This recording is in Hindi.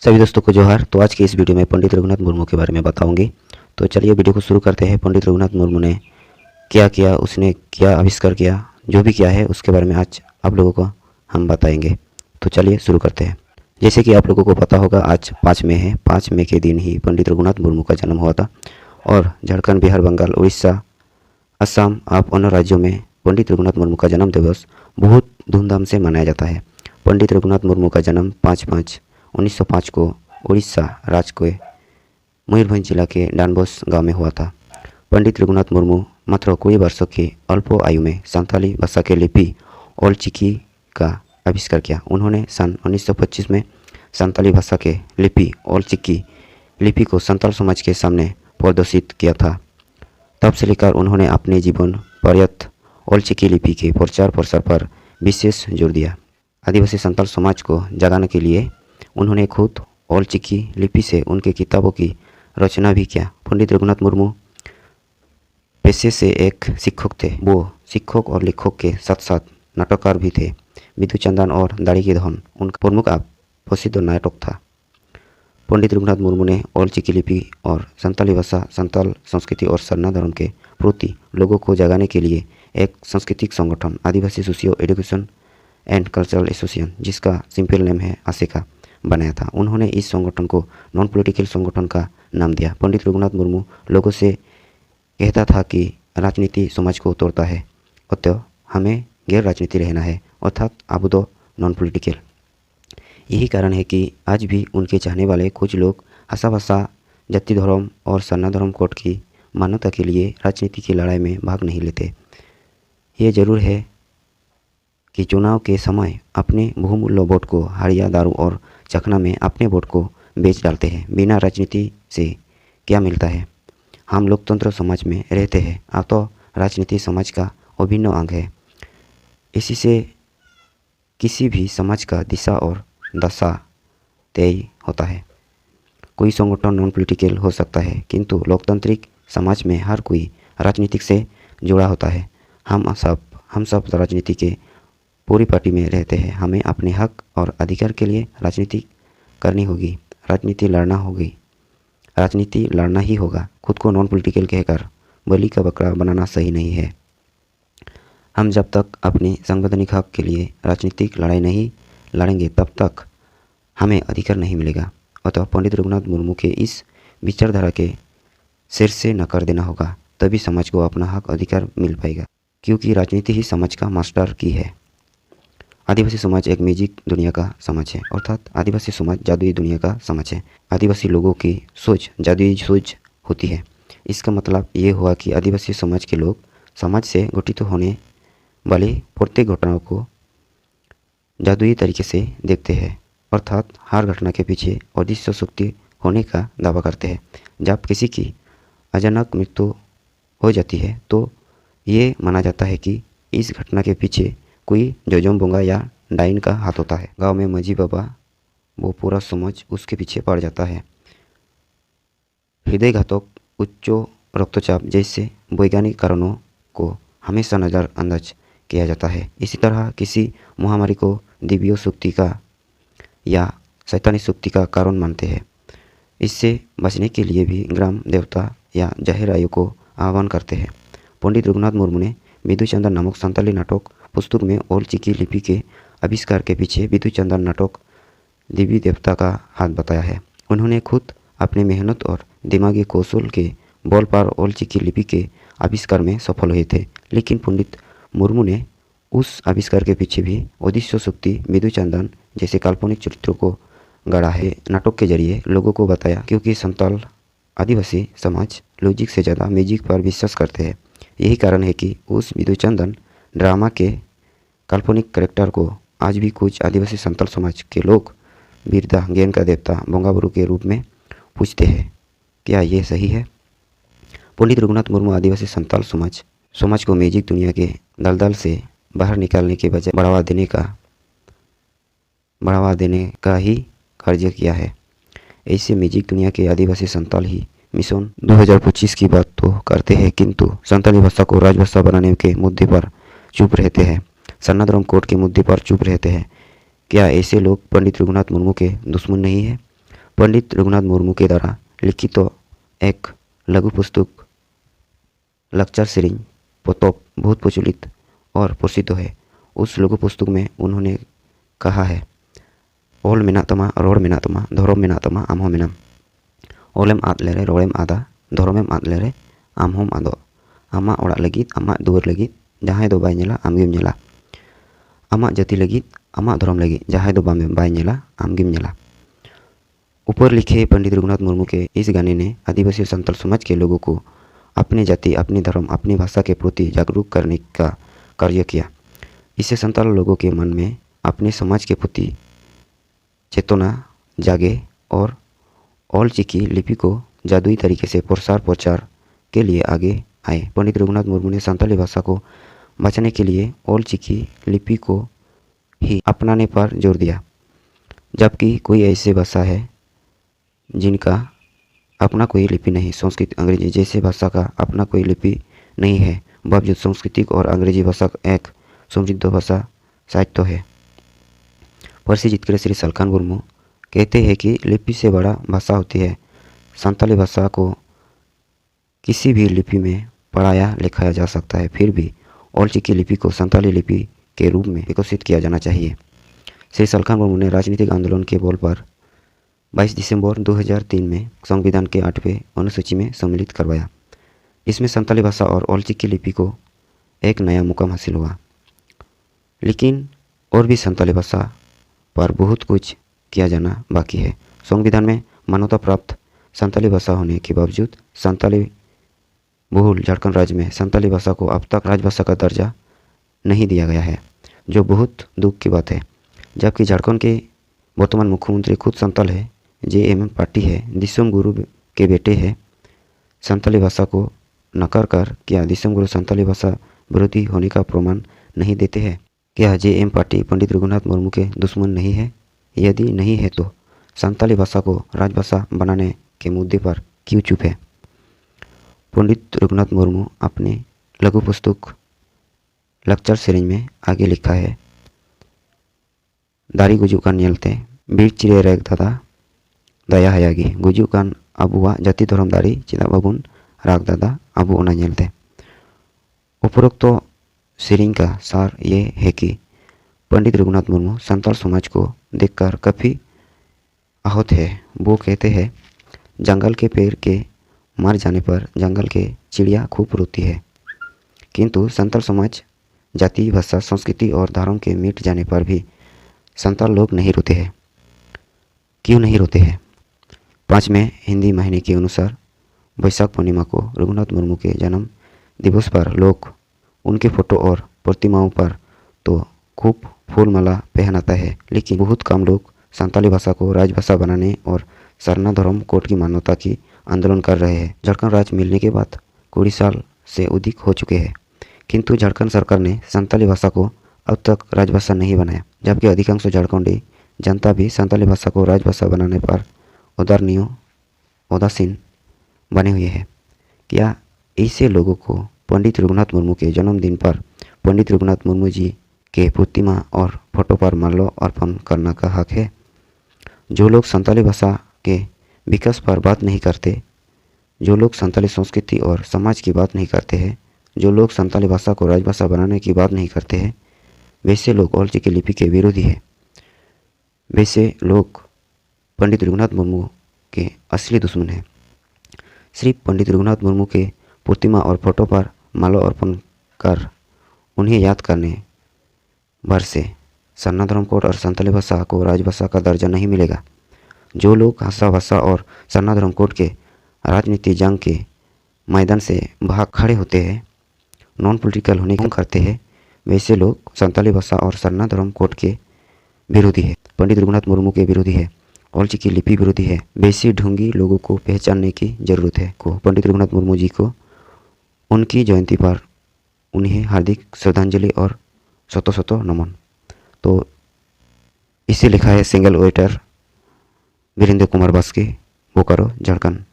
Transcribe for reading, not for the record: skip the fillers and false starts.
सभी दोस्तों को जोहार। तो आज की इस वीडियो में पंडित रघुनाथ मुर्मू के बारे में बताऊंगी। तो चलिए वीडियो को शुरू करते हैं। पंडित रघुनाथ मुर्मू ने क्या किया, उसने क्या आविष्कार किया, जो भी किया है उसके बारे में आज आप लोगों को हम बताएंगे। तो चलिए शुरू करते हैं। जैसे कि आप लोगों को पता होगा, आज 5 मई है। 5 मई के दिन ही पंडित रघुनाथ मुर्मू का जन्म हुआ था और झारखंड, बिहार, बंगाल, उड़ीसा, असम आप अन्य राज्यों में पंडित रघुनाथ मुर्मू का जन्म दिवस बहुत धूमधाम से मनाया जाता है। पंडित रघुनाथ मुर्मू का जन्म 5/5/1905 को उड़ीसा राज्य के मयूरभंज जिला के डानबोस गांव में हुआ था। पंडित रघुनाथ मुर्मू मात्र 20 वर्षों की अल्प आयु में संथाली भाषा के लिपि ओल चिकी का आविष्कार किया। उन्होंने सन 1925 में संथाली भाषा के लिपि ओल चिकी लिपि को संथाल समाज के सामने प्रदर्शित किया था। तब से लेकर उन्होंने अपने जीवन पर्यंत ओल चिकी लिपि के प्रचार प्रसार पर विशेष जोर दिया। आदिवासी संथाल समाज को जगाने के लिए उन्होंने खुद ओल चिकी लिपि से उनके किताबों की रचना भी किया। पंडित रघुनाथ मुर्मू पेशे से एक शिक्षक थे। वो शिक्षक और लेखक के साथ साथ नाटककार भी थे। विधुचंदन और दाढ़ी की धन उनका प्रमुख प्रसिद्ध नाटक था। पंडित रघुनाथ मुर्मू ने ओल चिकी लिपि और संथाली भाषा, संथाल संस्कृति और सरना धर्म के प्रति लोगों को जगाने के लिए एक सांस्कृतिक संगठन Adivasi socio education and cultural association, जिसका सिंपल नेम है आसेका, बनाया था। उन्होंने इस संगठन को नॉन पॉलिटिकल संगठन का नाम दिया। पंडित रघुनाथ मुर्मू लोगों से कहता था कि राजनीति समाज को तोड़ता है, अतः हमें गैर राजनीति रहना है, अर्थात आबुदो नॉन पॉलिटिकल। यही कारण है कि आज भी उनके चाहने वाले कुछ लोग आशा भाषा, जाति धर्म और सरना धर्म कोड की मान्यता के लिए राजनीति की लड़ाई में भाग नहीं लेते। ये जरूर है कि चुनाव के समय अपने बहुमूल्य वोट को हड़िया, दारू और चखना में अपने वोट को बेच डालते हैं। बिना राजनीति से क्या मिलता है? हम लोकतंत्र समाज में रहते हैं, तो राजनीति समाज का अभिन्न अंग है। इसी से किसी भी समाज का दिशा और दशा तय होता है। कोई संगठन नॉन पॉलिटिकल हो सकता है, किंतु लोकतांत्रिक समाज में हर कोई राजनीतिक से जुड़ा होता है। हम सब राजनीति के पूरी पार्टी में रहते हैं। हमें अपने हक और अधिकार के लिए राजनीति करनी होगी, राजनीति लड़ना ही होगा। खुद को नॉन पॉलिटिकल कहकर बलि का बकरा बनाना सही नहीं है। हम जब तक अपने संवैधानिक हक के लिए राजनीतिक लड़ाई नहीं लड़ेंगे, तब तक हमें अधिकार नहीं मिलेगा। अतः पंडित रघुनाथ मुर्मू के इस विचारधारा के सिर से नकार देना होगा, तभी समाज को अपना हक अधिकार मिल पाएगा, क्योंकि राजनीति ही समाज का मास्टर की है। आदिवासी समाज एक म्यूजिक दुनिया का समाज है, अर्थात आदिवासी समाज जादुई दुनिया का समाज है। आदिवासी लोगों की सोच जादुई सोच होती है। इसका मतलब ये हुआ कि आदिवासी समाज के लोग समाज से घटित होने वाली प्रत्येक घटनाओं को जादुई तरीके से देखते हैं, अर्थात हर घटना के पीछे अदृश्य शक्ति होने का दावा करते हैं। जब किसी की अचानक मृत्यु हो जाती है तो ये माना जाता है कि इस घटना के पीछे कोई जोजम बोंगा या डाइन का हाथ होता है। गांव में मजी बाबा, वो पूरा समाज उसके पीछे पड़ जाता है। हृदयघातक, उच्च रक्तचाप जैसे वैज्ञानिक कारणों को हमेशा नज़रअंदाज किया जाता है। इसी तरह किसी महामारी को दिव्य शक्ति का या शैतानी शक्ति का कारण मानते हैं। इससे बचने के लिए भी ग्राम देवता या जाहिर आयु को आह्वान करते हैं। पंडित रघुनाथ मुर्मू ने विधुचंदन नामक संथाली नाटक पुस्तक में ओल चिकी लिपि के आविष्कार के पीछे विधुचंदन नाटक देवी देवता का हाथ बताया है। उन्होंने खुद अपनी मेहनत और दिमागी कौशल के बल पर ओल चिकी लिपि के आविष्कार में सफल हुए थे, लेकिन पंडित मुर्मू ने उस आविष्कार के पीछे भी अदृश्य शक्ति विधुचंदन जैसे काल्पनिक चरित्रों को गढ़ा है। नाटक के जरिए लोगों को बताया, क्योंकि संथाल आदिवासी समाज लॉजिक से ज़्यादा म्यूजिक पर विश्वास करते हैं। यही कारण है कि उस विधुचंदन ड्रामा के काल्पनिक कैरेक्टर को आज भी कुछ आदिवासी संथाल समाज के लोग बिरदा, ज्ञान का देवता, बोंगाबुरु के रूप में पूछते हैं। क्या ये सही है? पंडित रघुनाथ मुर्मू आदिवासी संथाल समाज को म्यूजिक दुनिया के दलदल से बाहर निकालने के बजाय बढ़ावा देने का ही कार्य किया है। ऐसे म्यूजिक दुनिया के आदिवासी संथाल ही मिशन 2025 की बात तो करते हैं, किंतु संथाली भाषा को राजभाषा बनाने के मुद्दे पर चुप रहते हैं, सरना धर्म कोड के मुद्दे पर चुप रहते हैं। क्या ऐसे लोग पंडित रघुनाथ मुर्मू के दुश्मन नहीं है? पंडित रघुनाथ मुर्मू के द्वारा लिखित एक लघु पुस्तक लक्चर सेरिंग पोतोप बहुत प्रचलित और प्रसिद्ध है। उस लघु पुस्तक में उन्होंने कहा है, ओल मेना तमा रोड़ मेना तमा धर्म मेना तमा आम हो मेनाम, ओलेम आद लेरे रोड़ेम आदा धर्मेम आद लेरे आम होम आदो, आमा ओड़ा लगित आमा दुवर लगित जहां दो बाय नेला आमगेम नेला, आमा जाति लगित आमा धर्म लगित जहां दो बाय नेला आमगेम नेला। ऊपर लिखे पंडित रघुनाथ मुर्मू के इस गाने ने आदिवासी संताल समाज के लोगों को अपनी जाति, अपनी धर्म, अपनी भाषा के प्रति जागरूक करने का कार्य किया। इससे संताल लोगों के मन में अपने समाज के प्रति चेतना जागे और ऑल चिकी लिपि को जादुई तरीके से प्रसार प्रचार के लिए आगे आए। पंडित रघुनाथ मुर्मू ने संताली भाषा को बचाने के लिए ऑल चिकी लिपि को ही अपनाने पर जोर दिया, जबकि कोई ऐसी भाषा है जिनका अपना कोई लिपि नहीं। संस्कृत अंग्रेजी जैसे भाषा का अपना कोई लिपि नहीं है, बावजूद सांस्कृतिक और अंग्रेजी भाषा एक समृद्ध भाषा साहित्य है। पर्सी जीतकर श्री सलखान मुर्मू कहते हैं कि लिपि से बड़ा भाषा होती है। संताली भाषा को किसी भी लिपि में पढ़ाया लिखाया जा सकता है, फिर भी ऑल चिकी लिपि को संताली लिपि के रूप में विकसित किया जाना चाहिए। श्री सलखान मुर्मू ने राजनीतिक आंदोलन के बल पर 22 दिसंबर 2003 में संविधान के 8वें अनुसूची में सम्मिलित करवाया। इसमें संताली भाषा और ऑल चिकी लिपि को एक नया मुकाम हासिल हुआ। लेकिन और भी संताली भाषा पर बहुत कुछ किया जाना बाकी है। संविधान में मान्यता प्राप्त संताली भाषा होने के बावजूद संताली बहुल झारखंड राज्य में संताली भाषा को अब तक राजभाषा का दर्जा नहीं दिया गया है, जो बहुत दुख की बात है। जबकि झारखंड के वर्तमान मुख्यमंत्री खुद संताल है, JMM पार्टी है, दिसोम गुरु के बेटे हैं। संताली भाषा को नकार कर क्या दिसोम गुरु संताली भाषा विरोधी होने का प्रमाण नहीं देते हैं? क्या JM पार्टी पंडित रघुनाथ मुर्मू के दुश्मन नहीं है? यदि नहीं है तो संताली भाषा को राजभाषा बनाने के मुद्दे पर क्यों चुप है? पंडित रघुनाथ मुर्मू अपने लघु पुस्तक लक्चर सेरिंग में आगे लिखा है, दारी गुजुकान नेलते बीर चिरे रेग दादा दया हयागी गुजुकान अबुआ जाति धर्म दारी चिदा बाबुन राग दादा अबु ओना नेलते। उपरोक्त सेरिंग का सार ये है कि पंडित रघुनाथ मुर्मू संताल समाज को देखकर काफ़ी आहत है। वो कहते हैं, जंगल के पेड़ के मर जाने पर जंगल के चिड़िया खूब रोती है, किंतु संताल समाज जाति, भाषा, संस्कृति और धर्म के मिट जाने पर भी संताल लोग नहीं रोते हैं। क्यों नहीं रोते हैं? 5वें हिंदी महीने के अनुसार वैशाख पूर्णिमा को रघुनाथ मुर्मू के जन्म दिवस पर लोग उनके फोटो और प्रतिमाओं पर तो खूब फूल माला पहनाता है, लेकिन बहुत कम लोग संताली भाषा को राजभाषा बनाने और सरना धर्म कोड की मान्यता की आंदोलन कर रहे हैं। झारखंड राज्य मिलने के बाद 20 साल से अधिक हो चुके हैं, किंतु झारखंड सरकार ने संताली भाषा को अब तक राजभाषा नहीं बनाया, जबकि अधिकांश झारखंडी जनता भी संताली भाषा को राजभाषा बनाने पर उदासीन बने हुए हैं। क्या ऐसे लोगों को पंडित रघुनाथ मुर्मू के जन्मदिन पर पंडित रघुनाथ मुर्मू जी के प्रतिमा और फोटो पर माल्य अर्पण करने का हक है? जो लोग संताली भाषा के विकास पर बात नहीं करते, जो लोग संताली संस्कृति और समाज की बात नहीं करते हैं, जो लोग संताली भाषा को राजभाषा बनाने की बात नहीं करते हैं, वैसे लोग ऑल चिकी लिपि के विरोधी हैं। वैसे लोग पंडित रघुनाथ मुर्मू के असली दुश्मन हैं। सिर्फ पंडित रघुनाथ मुर्मू के प्रतिमा और फोटो पर माल्य अर्पण कर उन्हें याद करने भर से सरना धर्म कोड और संताली भाषा को राजभाषा का दर्जा नहीं मिलेगा। जो लोग हासा भाषा और सरना धर्म कोड के राजनीति जंग के मैदान से भाग खड़े होते हैं, नॉन पॉलिटिकल होने की करते हैं, वैसे लोग संताली भाषा और सरना धर्म कोड के विरोधी है, पंडित रघुनाथ मुर्मू के विरोधी है, ऑल चिकी लिपि विरोधी है। वैसे ढोंगी लोगों को पहचानने की जरूरत है। को पंडित रघुनाथ मुर्मू जी को उनकी जयंती पर उन्हें हार्दिक श्रद्धांजलि और शतो नमन। तो इसे लिखा है सिंगल वेटर वीरेंद्र कुमार बास्के, बोकारो, झारखंड।